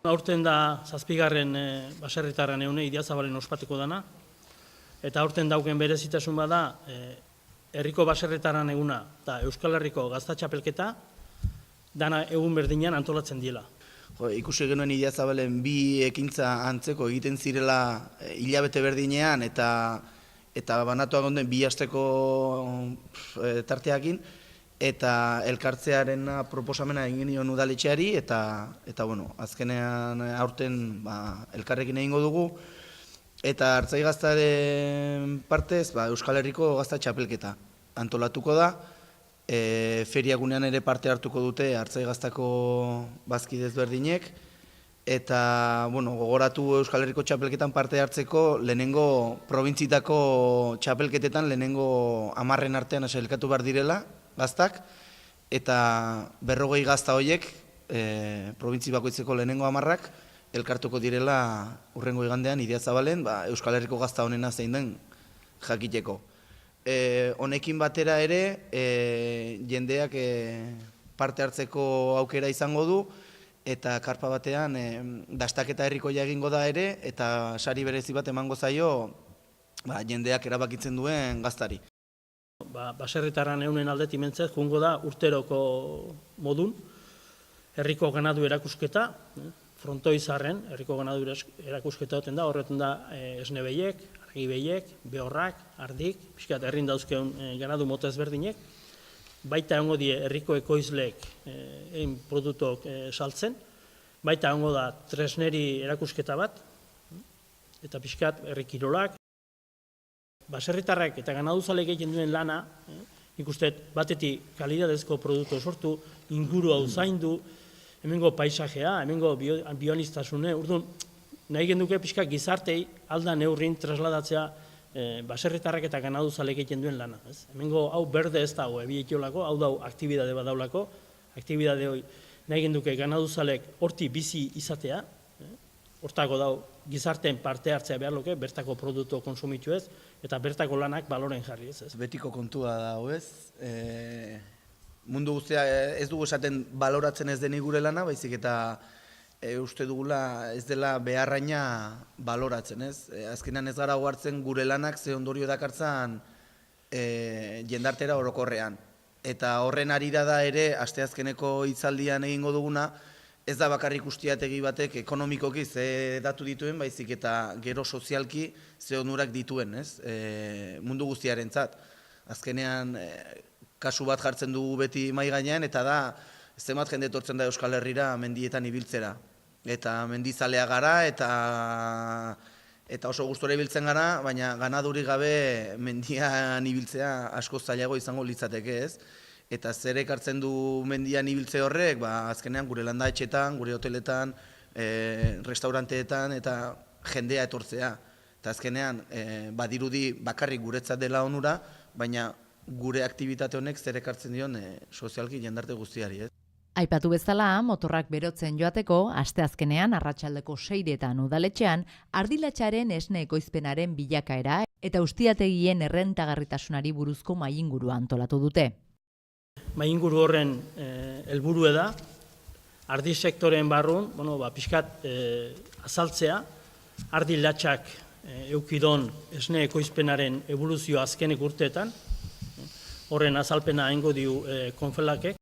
Aurten da zazpigarren baserritarren eune Idiazabalen ospatuko dana, eta aurten dauken berezitasun bada herriko baserritarren eguna eta Euskal Herriko gaztatxapelketa dana egun berdinean antolatzen diela. Ikusi genuen Idiazabalen bi ekintza antzeko egiten zirela hilabete berdinean eta banatuak onden bi asteko tarteakin, eta elkartzearen proposamena egin nion udaletxeari eta bueno, azkenean aurten elkarrekin egingo dugu, eta Artzai Gaztaren partez Euskal Herriko gazta txapelketa antolatuko da. Feriagunean ere parte hartuko dute Artzai Gaztako bazkide ezberdinek, eta bueno, gogoratu Euskal Herriko txapelketan parte hartzeko lehenengo probintzitako txapelketetan lehenengo 10 artean sailkatu behar direla gaztak, eta 40 gazta horiek probintzi bakoitzeko lehenengo 10ak elkartuko direla hurrengo igandean Idiazabalen Euskal Herriko gazta honena zein den jakiteko. Honekin batera ere jendeak parte hartzeko aukera izango du, eta karpa batean dastaketa herrikoia egingo da ere, eta sari berezi bat emango zaio jendeak erabakitzen duen gaztari. Baserritarren eunen aldetik mentzet, joango da urteroko modun, herriko ganadu erakusketa, frontoizarren herriko ganadu erakusketa oten da, horretan da esne behiek, argi behiek, behorrak, ardik, pixkat herrin dauzkeun ganadu mota ezberdinek, baita egongo die herriko ekoizleek egin produktok saltzen, baita egongo da tresneri erakusketa bat, eta pixkat herri kirolak. Baserritarrak eta ganaduzalek egiten duen lana, ikustet batetik kalidadezko produktu sortu, inguru hau zaindu, hemengo paisajea, hemengo bioaniztasune, urduan, nahi genduke pixka gizartei alda neurrin trasladatzea baserritarrak eta ganaduzalek egiten duen lana. Hemengo hau berde ez dago ebietiolako, hau dau aktibidade bat daulako, aktibidade hori nahi genduke ganaduzalek horti bizi izatea, hortako dau gizarteen parte hartzea behar luke, bertako produktu konsumitu ez, eta bertako lanak baloren jarri ez. Betiko kontua da, ez? Mundu guztia ez dugu esaten baloratzen ez denik gure lana, baizik eta uste dugula ez dela beharraina baloratzen, ez? Azkenean ez gara hartzen gure lanak ze ondorio dakartzan jendartera orokorrean. Eta horren arira da ere, asteazkeneko hitzaldian egingo duguna, ez da bakarrik ustiategi batek ekonomikoki ze datu dituen, baizik eta gero sozialki ze onurak dituen, ez? Mundu guztiarentzat. Azkenean kasu bat jartzen dugu beti mahai gainean, eta da zenbat jende etortzen da Euskal Herrira mendietan ibiltzera. Eta mendizalea gara, eta oso gustora ibiltzen gara, baina ganadurik gabe mendian ibiltzea asko zailago izango litzateke, ez? Eta zer ekartzen du mendian ibiltze horrek, azkenean gure landaetxetan, gure hoteletan, restauranteetan eta jendea etortzea. Eta azkenean badirudi bakarrik guretzat dela onura, baina gure aktibitate honek zer ekartzen dion sozialki jendarte guztiari. Aipatu bezala, motorrak berotzen joateko, asteazkenean arratsaldeko 6etan udaletxean, ardilatxaren esne ekoizpenaren bilakaera eta ustiategien errentagarritasunari buruzko mahai-ingurua antolatu dute. Mahai-inguru horren helburua da, ardi sektoreen barrun, pixkat azaltzea, ardilatxak eukidon esne ekoizpenaren evoluzio azkenek urteetan, horren azalpena egingo diu konfelakek,